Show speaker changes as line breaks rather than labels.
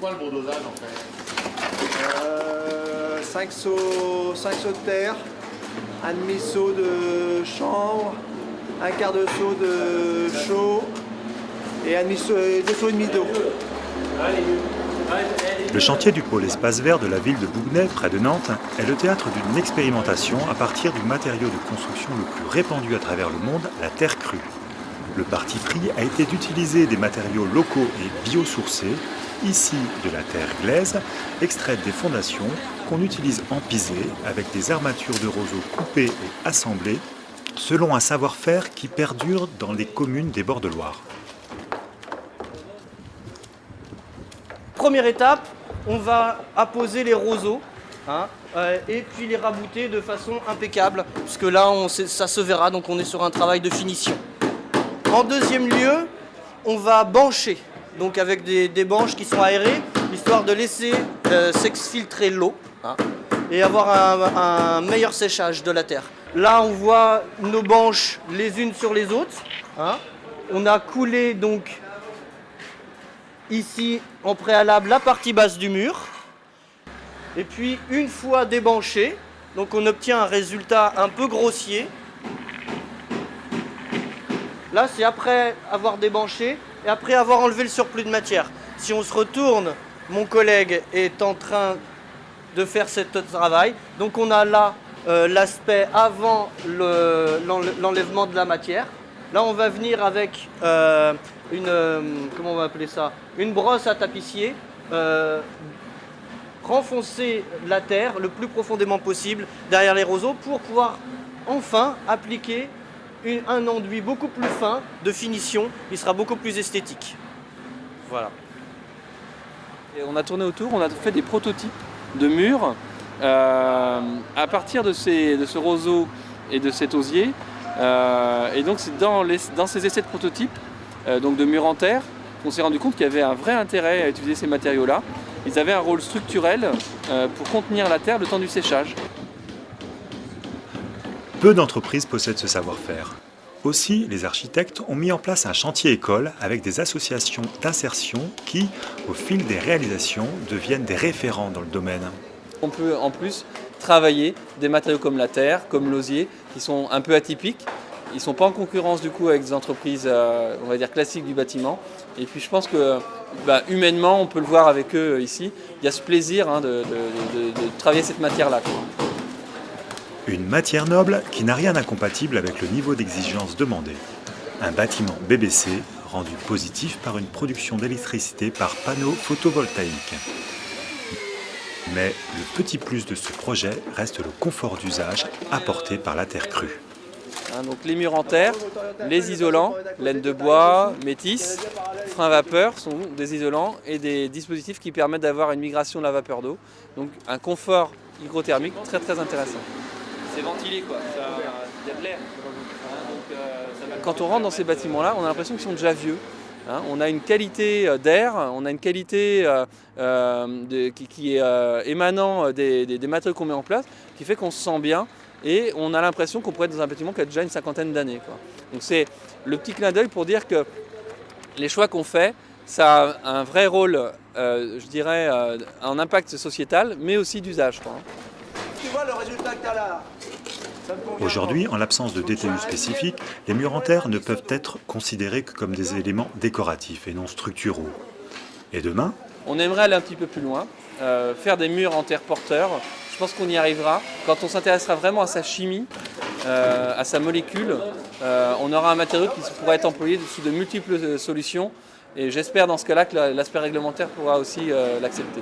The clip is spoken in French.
quoi le beau dosage en fait?
5 seaux de terre, un demi-seau de chanvre, un quart de seau de chaux et 2 seaux et demi d'eau.
Le chantier du pôle espace vert de la ville de Bougnay, près de Nantes, est le théâtre d'une expérimentation à partir du matériau de construction le plus répandu à travers le monde, la terre crue. Le parti pris a été d'utiliser des matériaux locaux et biosourcés, ici de la terre glaise, extraite des fondations, qu'on utilise en pisé avec des armatures de roseaux coupées et assemblées, selon un savoir-faire qui perdure dans les communes des bords de Loire.
Première étape, on va apposer les roseaux et puis les rabouter de façon impeccable, puisque là ça se verra, donc on est sur un travail de finition. En deuxième lieu, on va bancher, donc avec des banches qui sont aérées, histoire de laisser s'exfiltrer l'eau et avoir un meilleur séchage de la terre. Là, on voit nos banches les unes sur les autres. On a coulé donc ici en préalable la partie basse du mur. Et puis une fois débanché, donc on obtient un résultat un peu grossier. Là, c'est après avoir débanché et après avoir enlevé le surplus de matière. Si on se retourne, mon collègue est en train de faire ce travail. Donc on a là l'aspect avant l'enlèvement de la matière. Là, on va venir avec comment on va appeler ça, une brosse à tapissier, renfoncer la terre le plus profondément possible derrière les roseaux pour pouvoir enfin appliquer un enduit beaucoup plus fin de finition, il sera beaucoup plus esthétique. Voilà.
Et on a tourné autour, on a fait des prototypes de murs à partir de ce roseau et de cet osier. Et donc c'est dans ces essais de prototypes, donc de murs en terre, qu'on s'est rendu compte qu'il y avait un vrai intérêt à utiliser ces matériaux-là. Ils avaient un rôle structurel pour contenir la terre le temps du séchage.
Peu d'entreprises possèdent ce savoir-faire. Aussi, les architectes ont mis en place un chantier-école avec des associations d'insertion qui, au fil des réalisations, deviennent des référents dans le domaine.
On peut en plus travailler des matériaux comme la terre, comme l'osier, qui sont un peu atypiques. Ils ne sont pas en concurrence du coup avec des entreprises on va dire classiques du bâtiment. Et puis je pense que humainement, on peut le voir avec eux ici, il y a ce plaisir de travailler cette matière-là.
Une matière noble qui n'a rien d'incompatible avec le niveau d'exigence demandé. Un bâtiment BBC rendu positif par une production d'électricité par panneau photovoltaïque. Mais le petit plus de ce projet reste le confort d'usage apporté par la terre crue.
Donc les murs en terre, les isolants, laine de bois, métis, frein vapeur sont des isolants et des dispositifs qui permettent d'avoir une migration de la vapeur d'eau. Donc un confort hygrothermique très très intéressant. C'est ventilé quoi, il y a de l'air. Quand on rentre dans ces bâtiments-là, on a l'impression qu'ils sont déjà vieux. On a une qualité d'air, on a une qualité qui est émanant des matériaux qu'on met en place, qui fait qu'on se sent bien et on a l'impression qu'on pourrait être dans un bâtiment qui a déjà une cinquantaine d'années. Donc c'est le petit clin d'œil pour dire que les choix qu'on fait, ça a un vrai rôle, je dirais, en impact sociétal, mais aussi d'usage.
Tu vois le résultat que tu as là.
Aujourd'hui, en l'absence de DTU spécifique, les murs en terre ne peuvent être considérés que comme des éléments décoratifs et non structuraux. Et demain ? On
aimerait aller un petit peu plus loin, faire des murs en terre porteurs. Je pense qu'on y arrivera. Quand on s'intéressera vraiment à sa chimie, à sa molécule, on aura un matériau qui pourra être employé sous de multiples solutions. Et j'espère dans ce cas-là que l'aspect réglementaire pourra aussi l'accepter.